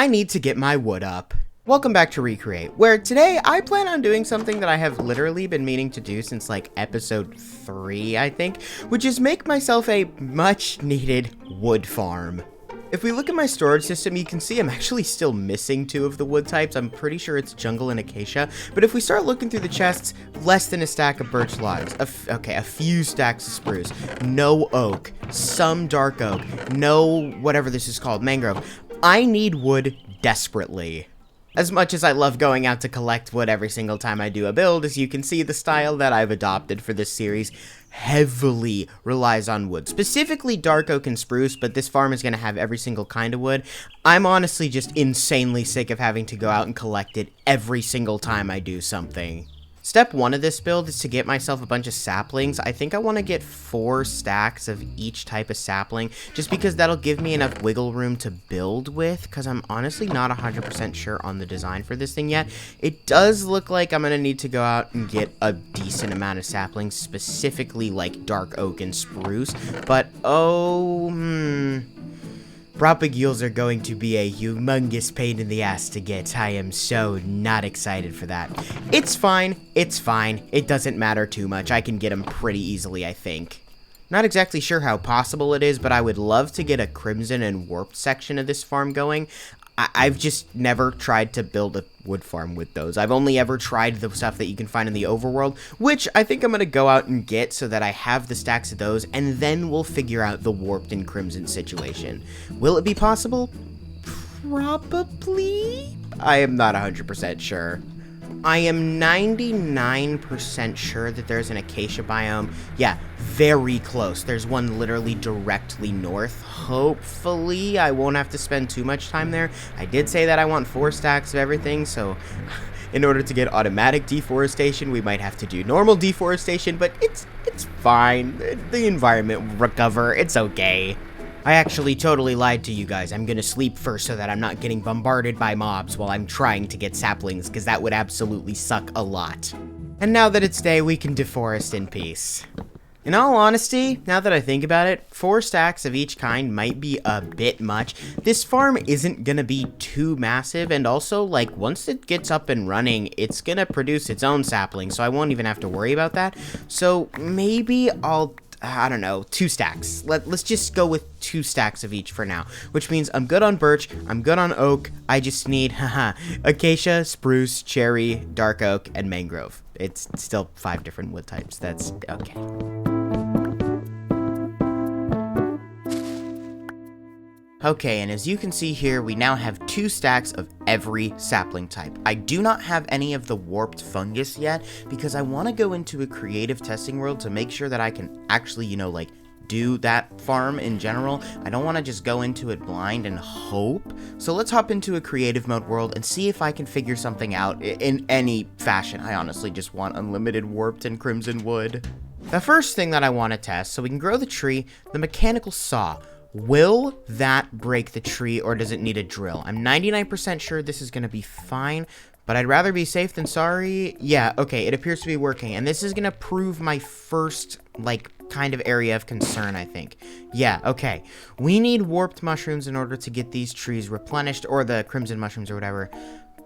I need to get my wood up. Welcome back to Recreate, where today I plan on doing something that I have literally been meaning to do since like episode 3, I think, which is make myself a much needed wood farm. If we look at my storage system, you can see I'm actually still missing 2 of the wood types. I'm pretty sure it's jungle and acacia, but if we start looking through the chests, less than a stack of birch logs, a few stacks of spruce, no oak, some dark oak, no whatever this is called, mangrove. I need wood desperately. As much as I love going out to collect wood every single time I do a build, as you can see, the style that I've adopted for this series heavily relies on wood. Specifically dark oak and spruce, but this farm is going to have every single kind of wood. I'm honestly just insanely sick of having to go out and collect it every single time I do something. Step 1 of this build is to get myself a bunch of saplings. I think I want to get 4 stacks of each type of sapling, just because that'll give me enough wiggle room to build with, because I'm honestly not 100% sure on the design for this thing yet. It does look like I'm going to need to go out and get a decent amount of saplings, specifically like dark oak and spruce, but propagules are going to be a humongous pain in the ass to get. I am so not excited for that. It's fine. It doesn't matter too much. I can get them pretty easily, I think. Not exactly sure how possible it is, but I would love to get a crimson and warped section of this farm going. I've just never tried to build a wood farm with those. I've only ever tried the stuff that you can find in the overworld, which I think I'm going to go out and get so that I have the stacks of those, and then we'll figure out the warped and crimson situation. Will it be possible? Probably. I am not 100% sure. I am 99% sure that there's an acacia biome. Yeah, very close. There's one literally directly north. Hopefully, I won't have to spend too much time there. I did say that I want 4 stacks of everything, so in order to get automatic deforestation, we might have to do normal deforestation, but it's fine. The environment will recover. It's okay. I actually totally lied to you guys. I'm gonna sleep first so that I'm not getting bombarded by mobs while I'm trying to get saplings, because that would absolutely suck a lot. And now that it's day, we can deforest in peace. In all honesty, now that I think about it, 4 stacks of each kind might be a bit much. This farm isn't gonna be too massive, and also, like, once it gets up and running, it's gonna produce its own saplings, so I won't even have to worry about that. So maybe I don't know, 2 stacks. Let's just go with 2 stacks of each for now, which means I'm good on birch, I'm good on oak, I just need, acacia, spruce, cherry, dark oak, and mangrove. It's still 5 different wood types. That's okay. Okay, and as you can see here, we now have 2 stacks of every sapling type. I do not have any of the warped fungus yet, because I want to go into a creative testing world to make sure that I can actually, do that farm in general. I don't want to just go into it blind and hope. So let's hop into a creative mode world and see if I can figure something out in any fashion. I honestly just want unlimited warped and crimson wood. The first thing that I want to test, so we can grow the tree, the mechanical saw. Will that break the tree, or does it need a drill? I'm 99% sure this is going to be fine, but I'd rather be safe than sorry. Yeah, okay, it appears to be working, and this is going to prove my first, kind of area of concern, I think. Yeah, okay. We need warped mushrooms in order to get these trees replenished, or the crimson mushrooms or whatever,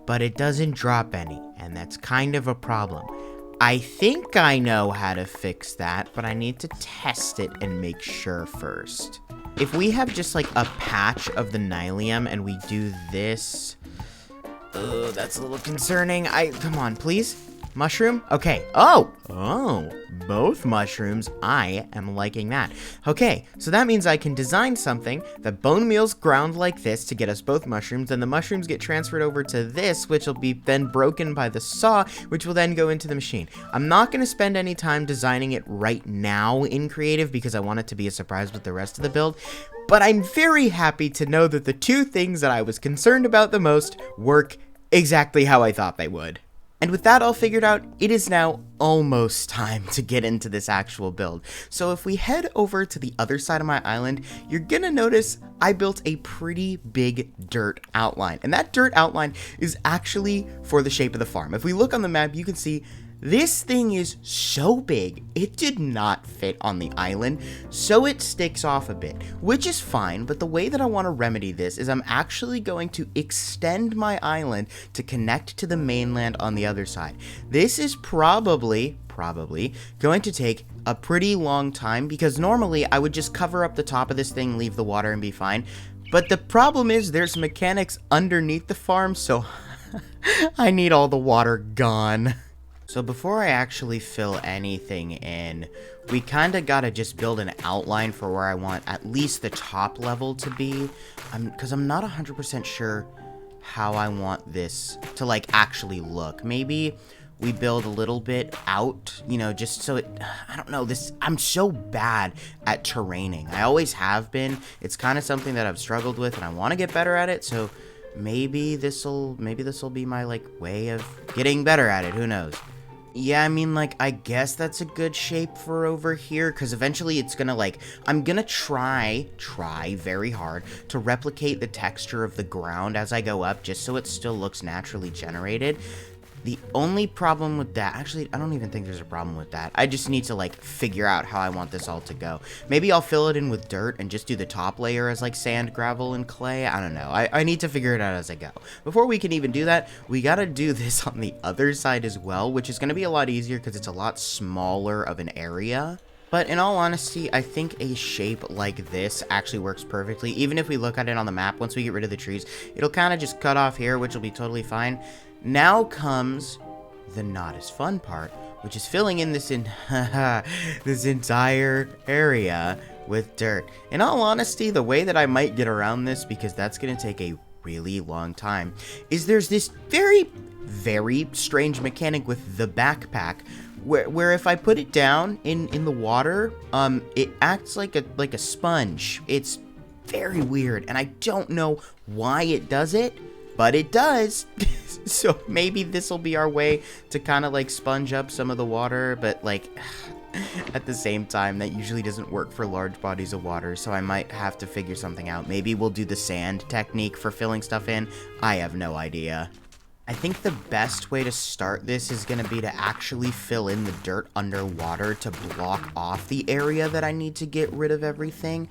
but it doesn't drop any, and that's kind of a problem. I think I know how to fix that, but I need to test it and make sure first. If we have just a patch of the nylium and we do this, that's a little concerning. Come on, please. Mushroom? Okay. Oh, both mushrooms. I am liking that. Okay, so that means I can design something that bone meal's ground like this to get us both mushrooms, and the mushrooms get transferred over to this, which will be then broken by the saw, which will then go into the machine. I'm not going to spend any time designing it right now in creative because I want it to be a surprise with the rest of the build, but I'm very happy to know that the 2 things that I was concerned about the most work exactly how I thought they would. And with that all figured out, it is now almost time to get into this actual build. So if we head over to the other side of my island, you're gonna notice I built a pretty big dirt outline. And that dirt outline is actually for the shape of the farm. If we look on the map, you can see This thing is so big, it did not fit on the island, so it sticks off a bit, which is fine, but the way that I want to remedy this is I'm actually going to extend my island to connect to the mainland on the other side. This is probably going to take a pretty long time, because normally I would just cover up the top of this thing, leave the water, and be fine. But the problem is there's mechanics underneath the farm, so I need all the water gone. So before I actually fill anything in, we kind of got to just build an outline for where I want at least the top level to be. Because I'm not 100% sure how I want this to, like, actually look. Maybe we build a little bit out, you know, just so it, I don't know, I'm so bad at terraining. I always have been. It's kind of something that I've struggled with, and I want to get better at it, so maybe this'll be my, like, way of getting better at it. Who knows? Yeah, I mean, like, I guess that's a good shape for over here, because eventually it's gonna, like, I'm gonna try very hard to replicate the texture of the ground as I go up, just so it still looks naturally generated. The only problem with that, actually, I don't even think there's a problem with that. I just need to, like, figure out how I want this all to go. Maybe I'll fill it in with dirt and just do the top layer as, like, sand, gravel, and clay. I don't know. I need to figure it out as I go. Before we can even do that, we gotta do this on the other side as well, which is gonna be a lot easier because it's a lot smaller of an area. But in all honesty, I think a shape like this actually works perfectly. Even if we look at it on the map, once we get rid of the trees, it'll kind of just cut off here, which will be totally fine. Now comes the not as fun part, which is filling in this this entire area with dirt. In all honesty, the way that I might get around this, because that's going to take a really long time, is there's this very, very strange mechanic with the backpack, where if I put it down in the water, it acts like a sponge. It's very weird, and I don't know why it does it, but it does. So maybe this will be our way to kind of, like, sponge up some of the water, but, like, at the same time, that usually doesn't work for large bodies of water, so I might have to figure something out. Maybe we'll do the sand technique for filling stuff in. I have no idea. I think the best way to start this is going to be to actually fill in the dirt underwater to block off the area that I need to get rid of everything.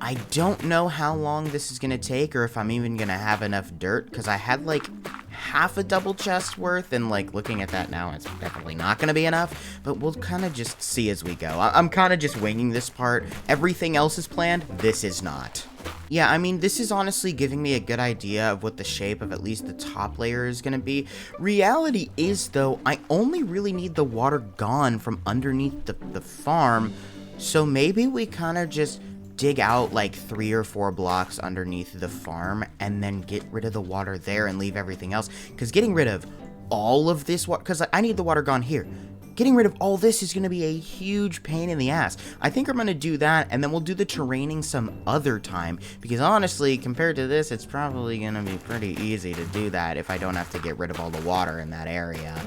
I don't know how long this is going to take, or if I'm even going to have enough dirt, because I had, like, half a double chest worth, and, like, looking at that now, it's definitely not going to be enough, but we'll kind of just see as we go. I'm kind of just winging this part. Everything else is planned. This is not. Yeah, I mean, this is honestly giving me a good idea of what the shape of at least the top layer is going to be. Reality is, though, I only really need the water gone from underneath the farm, so maybe we kind of just dig out like 3 or 4 blocks underneath the farm and then get rid of the water there and leave everything else, because getting rid of all of this water, because I need the water gone here, getting rid of all this is going to be a huge pain in the ass. I think I'm going to do that, and then we'll do the terraining some other time, because honestly, compared to this, it's probably going to be pretty easy to do that if I don't have to get rid of all the water in that area.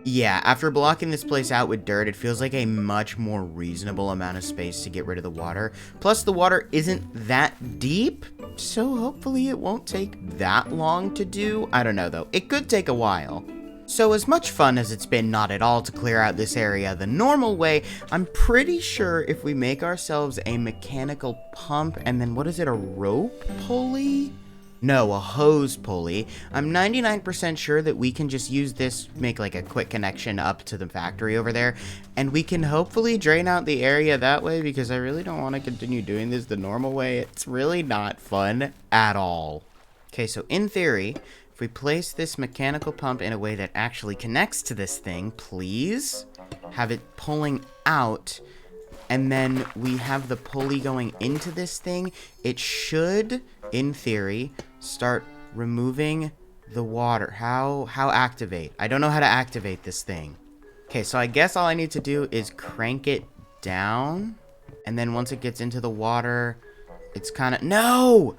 Yeah, after blocking this place out with dirt, it feels like a much more reasonable amount of space to get rid of the water. Plus, the water isn't that deep, so hopefully it won't take that long to do. I don't know, though. It could take a while. So as much fun as it's been not at all to clear out this area the normal way, I'm pretty sure if we make ourselves a mechanical pump and then, what is it, a rope pulley? No, a hose pulley. I'm 99% sure that we can just use this, make like a quick connection up to the factory over there, and we can hopefully drain out the area that way, because I really don't want to continue doing this the normal way. It's really not fun at all. Okay, so in theory, if we place this mechanical pump in a way that actually connects to this thing, please, have it pulling out, and then we have the pulley going into this thing, it should, in theory, start removing the water. How activate? I don't know how to activate this thing. Okay, so I guess all I need to do is crank it down, and then once it gets into the water, it's kind of... No!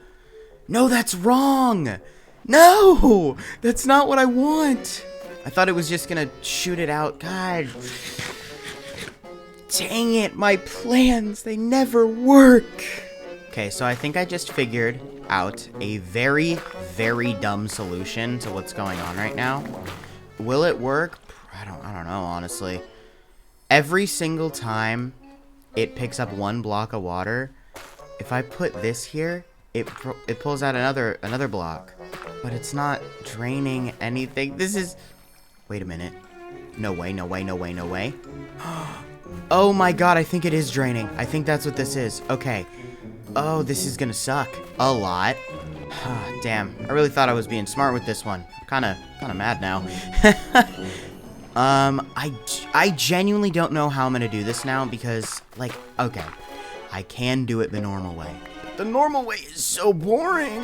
No, that's wrong! No! That's not what I want! I thought it was just gonna shoot it out. God... Dang it, my plans, they never work! Okay, so I think I just figured out a very, very dumb solution to what's going on right now. Will it work? I don't know, honestly. Every single time it picks up one block of water, if I put this here, it pulls out another block. But it's not draining anything. This is... Wait a minute. No way, no way, no way, no way. Oh my god, I think it is draining. I think that's what this is. Okay. Oh, this is gonna suck. A lot. Damn. I really thought I was being smart with this one. Kinda mad now. I genuinely don't know how I'm gonna do this now because, like, okay. I can do it the normal way. The normal way is so boring.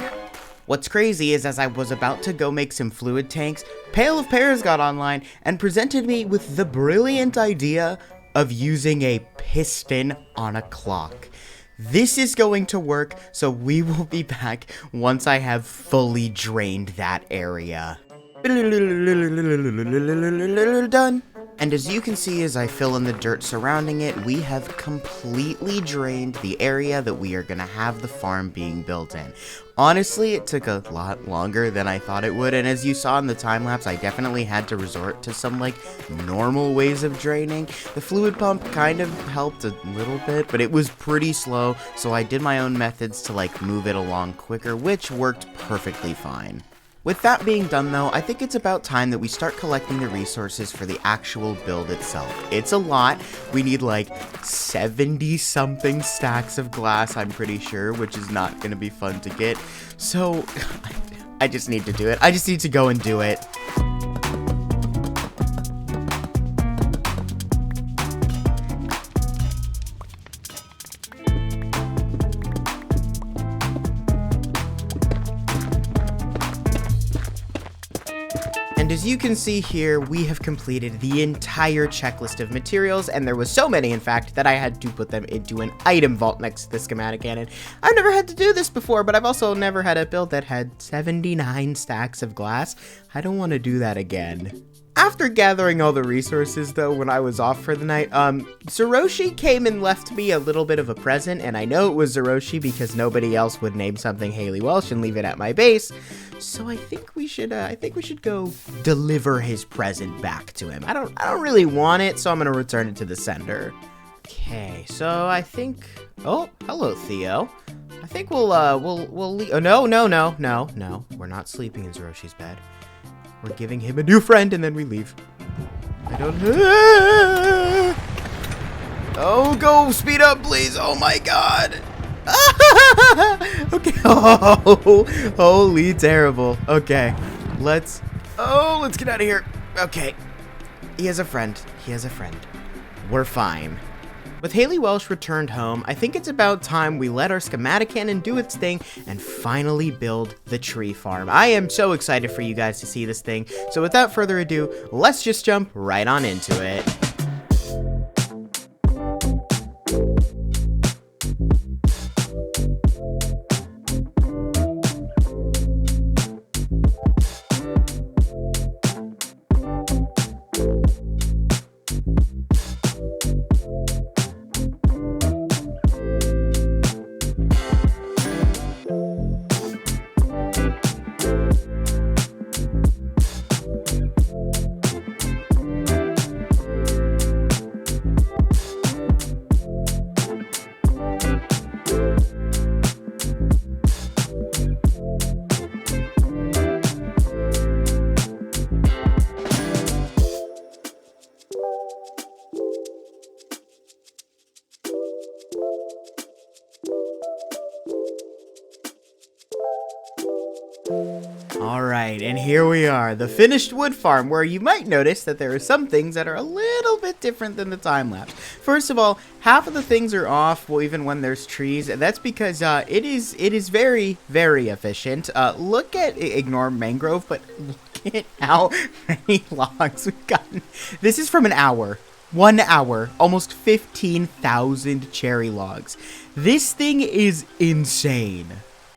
What's crazy is as I was about to go make some fluid tanks, Pail of Pears got online and presented me with the brilliant idea of using a piston on a clock. This is going to work, so we will be back once I have fully drained that area. Done. And as you can see as I fill in the dirt surrounding it, we have completely drained the area that we are going to have the farm being built in. Honestly, it took a lot longer than I thought it would, and as you saw in the time lapse, I definitely had to resort to some, like, normal ways of draining. The fluid pump kind of helped a little bit, but it was pretty slow, so I did my own methods to, like, move it along quicker, which worked perfectly fine. With that being done though, I think it's about time that we start collecting the resources for the actual build itself. It's a lot. We need like 70 something stacks of glass, I'm pretty sure, which is not going to be fun to get. So I just need to do it. I just need to go and do it. And as you can see here, we have completed the entire checklist of materials, and there was so many, in fact, that I had to put them into an item vault next to the schematic cannon. I've never had to do this before, but I've also never had a build that had 79 stacks of glass. I don't want to do that again. After gathering all the resources, though, when I was off for the night, Zeroshi came and left me a little bit of a present, and I know it was Zeroshi because nobody else would name something Haley Welsh and leave it at my base. So I think we should go deliver his present back to him. I don't really want it, so I'm gonna return it to the sender. Okay, so I think. Oh, hello, Theo. I think we'll leave. Oh, no. We're not sleeping in Zeroshi's bed. We're giving him a new friend, and then we leave. I don't... Oh, go! Speed up, please! Oh, my God! Okay. Oh, holy terrible. Okay. Let's get out of here. Okay. He has a friend. We're fine. With Haley Welsh returned home, I think it's about time we let our schematic cannon do its thing and finally build the tree farm. I am so excited for you guys to see this thing, so without further ado, let's just jump right on into it. Alright, and here we are, the finished wood farm, where you might notice that there are some things that are a little bit different than the time-lapse. First of all, half of the things are off, well, even when there's trees, and that's because it is very, very efficient. Ignore mangrove, but look at how many logs we've gotten. This is from an hour. 1 hour, almost 15,000 cherry logs. This thing is insane.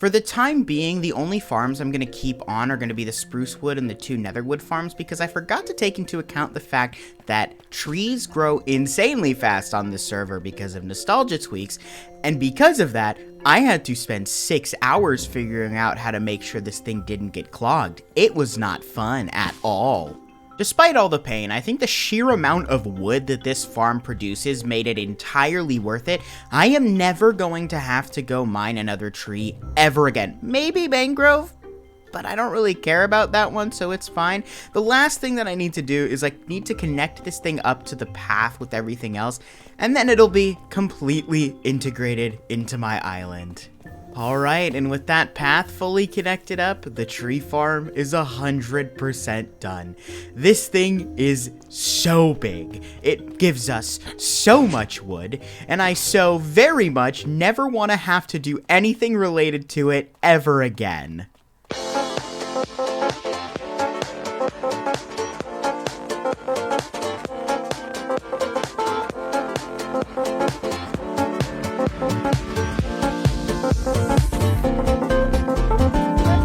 For the time being, the only farms I'm going to keep on are going to be the spruce wood and the 2 netherwood farms, because I forgot to take into account the fact that trees grow insanely fast on this server because of nostalgia tweaks, and because of that, I had to spend 6 hours figuring out how to make sure this thing didn't get clogged. It was not fun at all. Despite all the pain, I think the sheer amount of wood that this farm produces made it entirely worth it. I am never going to have to go mine another tree ever again. Maybe mangrove, but I don't really care about that one, so it's fine. The last thing that I need to do is need to connect this thing up to the path with everything else, and then it'll be completely integrated into my island. Alright, and with that path fully connected up, the tree farm is 100% done. This thing is so big. It gives us so much wood, and I so very much never want to have to do anything related to it ever again.